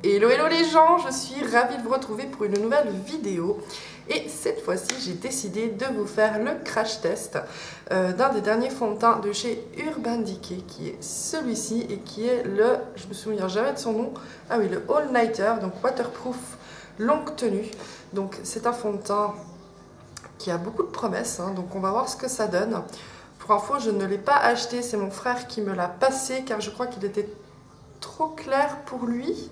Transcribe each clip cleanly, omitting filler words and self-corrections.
Hello hello les gens, je suis ravie de vous retrouver pour une nouvelle vidéo et cette fois-ci j'ai décidé de vous faire le crash test d'un des derniers fonds de teint de chez Urban Decay qui est celui-ci et qui est le, je me souviens jamais de son nom, ah oui, le All Nighter, donc waterproof longue tenue. Donc c'est un fond de teint qui a beaucoup de promesses, hein, donc on va voir ce que ça donne. Pour info, je ne l'ai pas acheté, c'est mon frère qui me l'a passé car je crois qu'il était trop clair pour lui.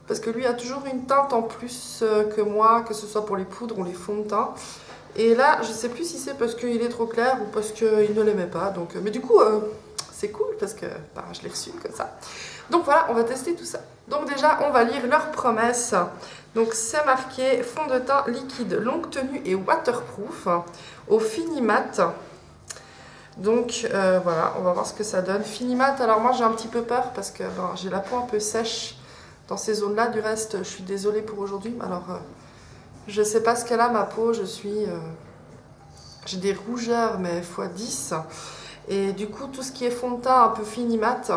Parce que lui a toujours une teinte en plus que moi, que ce soit pour les poudres ou les fonds de teint. Et là, je sais plus si c'est parce qu'il est trop clair ou parce qu'il ne l'aimait pas. Donc, mais du coup, c'est cool parce que bah, je l'ai reçu comme ça. Donc voilà, on va tester tout ça. Donc déjà, on va lire leurs promesses. Donc c'est marqué fond de teint liquide, longue tenue et waterproof au fini mat. Donc voilà, on va voir ce que ça donne. Fini mat, alors moi j'ai un petit peu peur parce que ben, j'ai la peau un peu sèche dans ces zones-là. Du reste, je suis désolée pour aujourd'hui. Alors, je sais pas ce qu'elle a ma peau. J'ai des rougeurs, mais x10. Et du coup, tout ce qui est fond de teint un peu fini mat,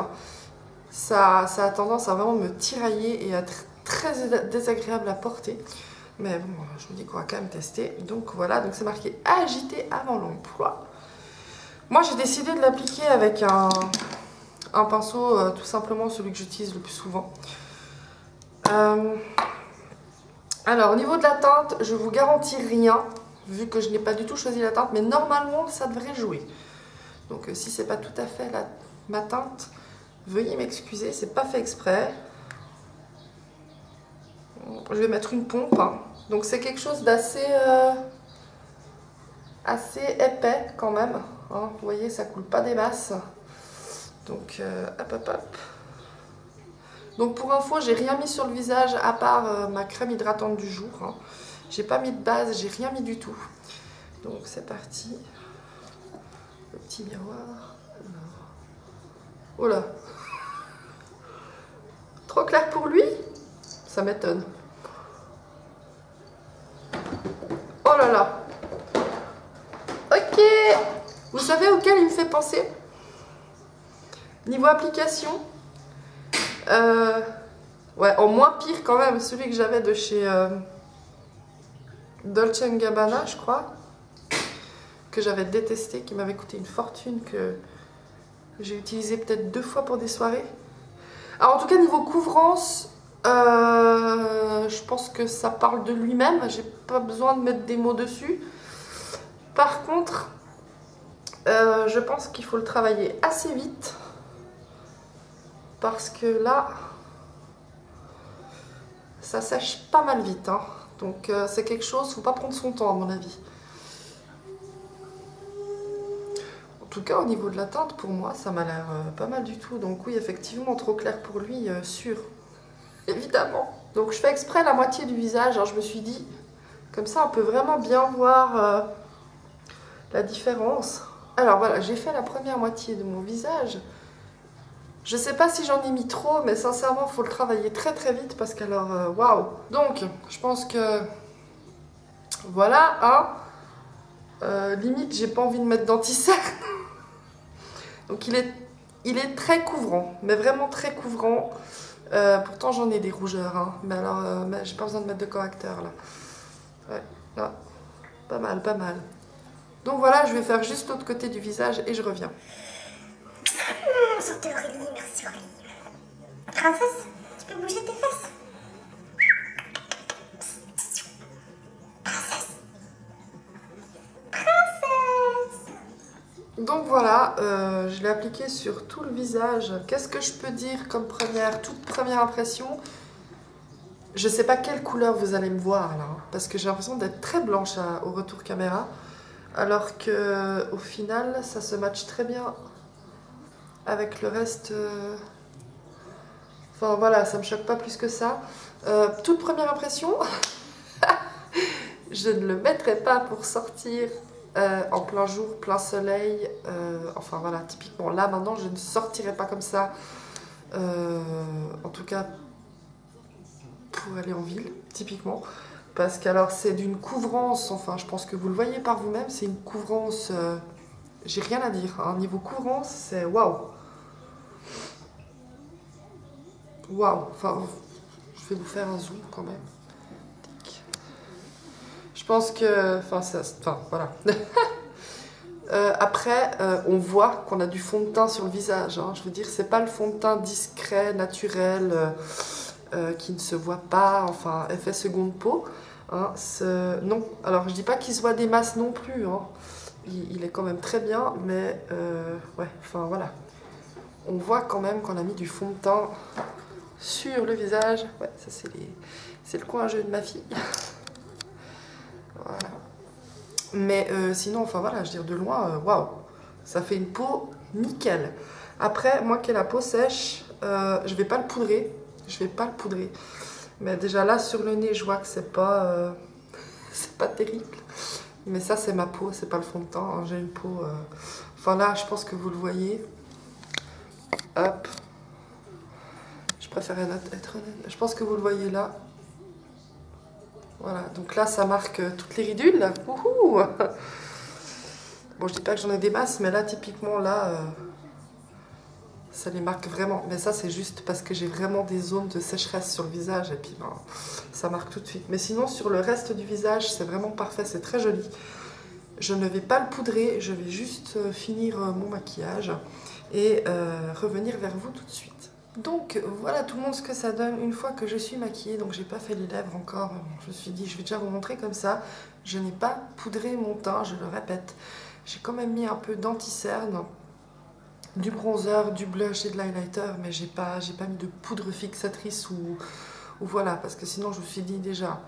ça a tendance à vraiment me tirailler et à être très désagréable à porter. Mais bon, je me dis qu'on va quand même tester. Donc voilà, donc c'est marqué agiter avant l'emploi. Moi, j'ai décidé de l'appliquer avec un pinceau, tout simplement celui que j'utilise le plus souvent. Alors au niveau de la teinte, je vous garantis rien, vu que je n'ai pas du tout choisi la teinte, mais normalement ça devrait jouer. Donc si c'est pas tout à fait ma teinte, veuillez m'excuser, c'est pas fait exprès. Je vais mettre une pompe, hein. Donc c'est quelque chose d'assez assez épais quand même, hein. Vous voyez, ça coule pas des masses. Donc hop hop hop. Donc pour info, j'ai rien mis sur le visage à part ma crème hydratante du jour. Hein. J'ai pas mis de base, j'ai rien mis du tout. Donc c'est parti. Le petit miroir. Oh là. Trop clair pour lui? Ça m'étonne. Oh là là. Ok. Vous savez auquel il me fait penser? Niveau application, ouais, en moins pire quand même, celui que j'avais de chez Dolce & Gabbana, je crois, que j'avais détesté, qui m'avait coûté une fortune, que j'ai utilisé peut-être 2 fois pour des soirées. Alors en tout cas, niveau couvrance, je pense que ça parle de lui-même, j'ai pas besoin de mettre des mots dessus. Par contre, je pense qu'il faut le travailler assez vite, parce que là, ça sèche pas mal vite, hein. Donc c'est quelque chose, faut pas prendre son temps à mon avis. En tout cas au niveau de la teinte, pour moi ça m'a l'air pas mal du tout. Donc oui, effectivement, trop clair pour lui, sûr, évidemment. Donc je fais exprès la moitié du visage, hein. Je me suis dit, comme ça on peut vraiment bien voir la différence. Alors voilà, j'ai fait la première moitié de mon visage. Je sais pas si j'en ai mis trop, mais sincèrement, il faut le travailler très très vite parce qu'alors, waouh! Donc, je pense que voilà, hein. Limite, j'ai pas envie de mettre d'anti-cerne. Donc, il est très couvrant, mais vraiment très couvrant. Pourtant, j'en ai des rougeurs, hein. Mais alors, j'ai pas besoin de mettre de correcteur là. Ouais, là, pas mal, pas mal. Donc voilà, je vais faire juste l'autre côté du visage et je reviens. Santé Aurélie, merci Aurélie. Princesse, tu peux bouger tes fesses? Princesse. Princesse. Donc voilà, je l'ai appliqué sur tout le visage. Qu'est-ce que je peux dire comme toute première impression? Je sais pas quelle couleur vous allez me voir là, hein, parce que j'ai l'impression d'être très blanche au retour caméra, alors que au final, ça se matche très bien avec le reste. Enfin voilà, ça me choque pas plus que ça. Toute première impression, je ne le mettrai pas pour sortir en plein jour, plein soleil. Enfin voilà, typiquement là maintenant, je ne sortirai pas comme ça. En tout cas, pour aller en ville, typiquement. Parce qu'alors c'est d'une couvrance, enfin je pense que vous le voyez par vous-même, c'est une couvrance, j'ai rien à dire. Hein. Niveau couvrance, c'est waouh. Waouh, enfin Je vais vous faire un zoom quand même. Je pense que... Enfin, voilà. Après, on voit qu'on a du fond de teint sur le visage. Hein. Je veux dire, c'est pas le fond de teint discret, naturel, qui ne se voit pas, enfin, effet seconde peau. Hein, non, alors je dis pas qu'il se voit des masses non plus. Hein. Il est quand même très bien, mais ouais, enfin voilà. On voit quand même qu'on a mis du fond de teint sur le visage. Ouais, ça c'est le coin jeu de ma fille. Voilà. Mais sinon, enfin voilà, je veux dire, de loin, waouh, ça fait une peau nickel. Après, moi qui ai la peau sèche, je vais pas le poudrer. Je vais pas le poudrer. Mais déjà là, sur le nez, je vois que c'est pas terrible. Mais ça, c'est ma peau, c'est pas le fond de teint. Hein. J'ai une peau... Enfin là, je pense que vous le voyez. Hop. Je préfère être honnête. Je pense que vous le voyez là. Voilà, donc là, ça marque toutes les ridules. Là. Wouhou. Bon, je dis pas que j'en ai des masses, mais là, typiquement, là, ça les marque vraiment. Mais ça, c'est juste parce que j'ai vraiment des zones de sécheresse sur le visage. Et puis, ben, ça marque tout de suite. Mais sinon, sur le reste du visage, c'est vraiment parfait. C'est très joli. Je ne vais pas le poudrer. Je vais juste finir mon maquillage et revenir vers vous tout de suite. Donc voilà tout le monde ce que ça donne une fois que je suis maquillée. Donc j'ai pas fait les lèvres encore, je me suis dit je vais déjà vous montrer comme ça. Je n'ai pas poudré mon teint, je le répète. J'ai quand même mis un peu d'anti-cerne, du bronzer, du blush et de l'highlighter, mais j'ai pas mis de poudre fixatrice ou voilà, parce que sinon je me suis dit déjà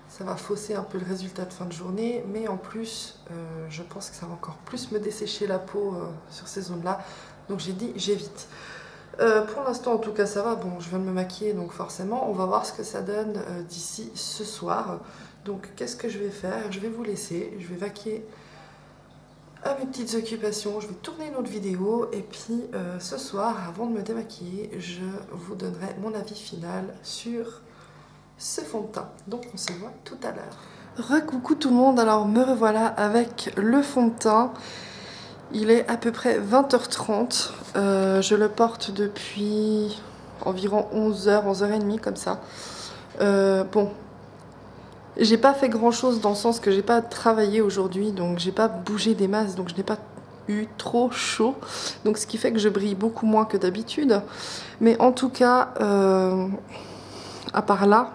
ça va fausser un peu le résultat de fin de journée, mais en plus je pense que ça va encore plus me dessécher la peau sur ces zones là, donc j'ai dit j'évite. Pour l'instant, en tout cas, ça va. Bon, je viens de me maquiller, donc forcément, on va voir ce que ça donne d'ici ce soir. Donc, qu'est-ce que je vais faire? Je vais vous laisser. Je vais vaquer à mes petites occupations. Je vais tourner une autre vidéo. Et puis, ce soir, avant de me démaquiller, je vous donnerai mon avis final sur ce fond de teint. Donc, on se voit tout à l'heure. Recoucou tout le monde. Alors, me revoilà avec le fond de teint. Il est à peu près 20h30, je le porte depuis environ 11h, 11h30 comme ça. Bon, j'ai pas fait grand chose dans le sens que j'ai pas travaillé aujourd'hui, donc j'ai pas bougé des masses, donc je n'ai pas eu trop chaud. Donc ce qui fait que je brille beaucoup moins que d'habitude. Mais en tout cas, à part là,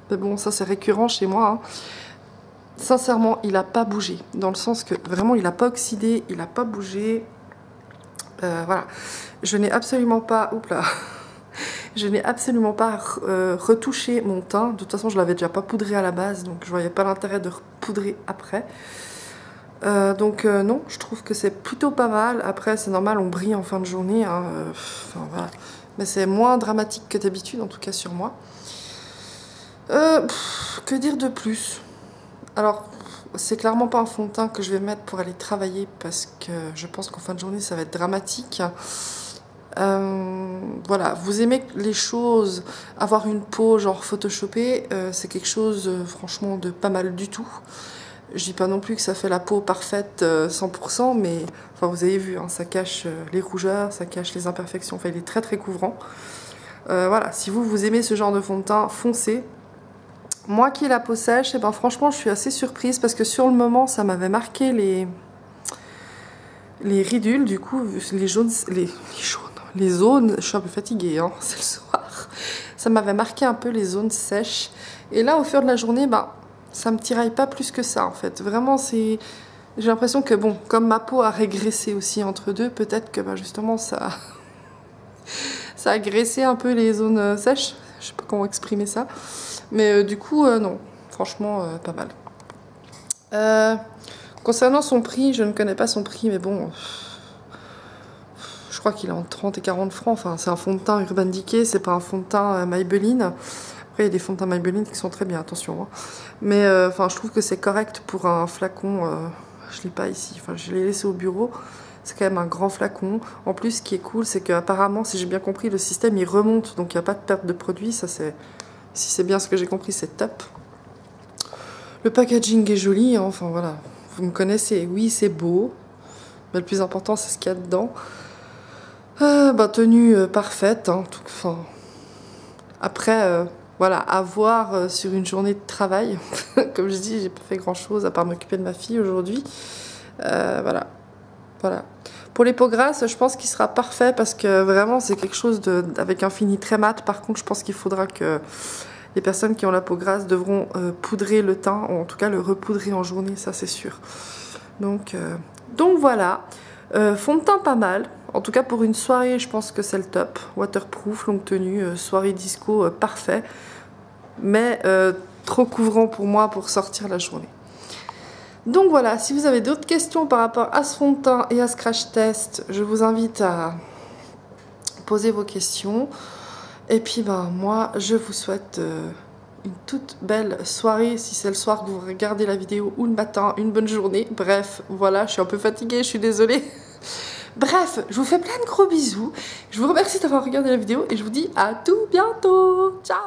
mais bon ça c'est récurrent chez moi, hein. Sincèrement, il n'a pas bougé, dans le sens que vraiment il n'a pas oxydé, il n'a pas bougé. Voilà, je n'ai absolument pas, je n'ai absolument pas retouché mon teint. De toute façon, je l'avais déjà pas poudré à la base, donc je voyais pas l'intérêt de repoudrer après. Non, je trouve que c'est plutôt pas mal. Après, c'est normal, on brille en fin de journée, hein, enfin, voilà. Mais c'est moins dramatique que d'habitude, en tout cas sur moi. Que dire de plus? Alors, c'est clairement pas un fond de teint que je vais mettre pour aller travailler parce que je pense qu'en fin de journée, ça va être dramatique. Voilà, vous aimez les choses, avoir une peau genre photoshopée, c'est quelque chose franchement de pas mal du tout. Je dis pas non plus que ça fait la peau parfaite 100%, mais enfin vous avez vu, hein, ça cache les rougeurs, ça cache les imperfections, enfin il est très très couvrant. Voilà, si vous aimez ce genre de fond de teint, foncez. Moi qui ai la peau sèche, et ben franchement je suis assez surprise parce que sur le moment ça m'avait marqué les ridules, du coup les zones, je suis un peu fatiguée, hein, c'est le soir. Ça m'avait marqué un peu les zones sèches. Et là au fur de la journée, ben, ça me tiraille pas plus que ça en fait. Vraiment j'ai l'impression que bon, comme ma peau a régressé aussi entre deux, peut-être que ben, justement ça a graissé un peu les zones sèches. Je sais pas comment exprimer ça. Mais du coup, non, franchement, pas mal. Concernant son prix, je ne connais pas son prix, mais bon, je crois qu'il est entre 30 et 40 francs. Enfin, c'est un fond de teint Urban Decay, c'est pas un fond de teint Maybelline. Après, il y a des fonds de teint Maybelline qui sont très bien, attention. Hein. Mais enfin, je trouve que c'est correct pour un flacon. Je l'ai pas ici, enfin, je l'ai laissé au bureau. C'est quand même un grand flacon. En plus, ce qui est cool, c'est qu'apparemment, si j'ai bien compris, le système il remonte, donc il n'y a pas de perte de produit. Ça, c'est... Si c'est bien ce que j'ai compris, c'est top. Le packaging est joli, hein, enfin voilà, vous me connaissez, oui c'est beau, mais le plus important c'est ce qu'il y a dedans. Tenue parfaite, hein, enfin... Après, voilà, à voir sur une journée de travail. Comme je dis, j'ai pas fait grand chose à part m'occuper de ma fille aujourd'hui. Voilà. Pour les peaux grasses, je pense qu'il sera parfait parce que vraiment c'est quelque chose avec un fini très mat. Par contre, je pense qu'il faudra que les personnes qui ont la peau grasse devront poudrer le teint, ou en tout cas le repoudrer en journée, ça c'est sûr. Donc voilà, fond de teint pas mal. En tout cas pour une soirée, je pense que c'est le top. Waterproof, longue tenue, soirée disco, parfait. Mais trop couvrant pour moi pour sortir la journée. Donc voilà, si vous avez d'autres questions par rapport à ce fond de teint et à ce crash test, je vous invite à poser vos questions. Et puis moi, je vous souhaite une toute belle soirée, si c'est le soir que vous regardez la vidéo, ou le matin, une bonne journée. Bref, voilà, je suis un peu fatiguée, je suis désolée. Bref, je vous fais plein de gros bisous. Je vous remercie d'avoir regardé la vidéo et je vous dis à tout bientôt. Ciao!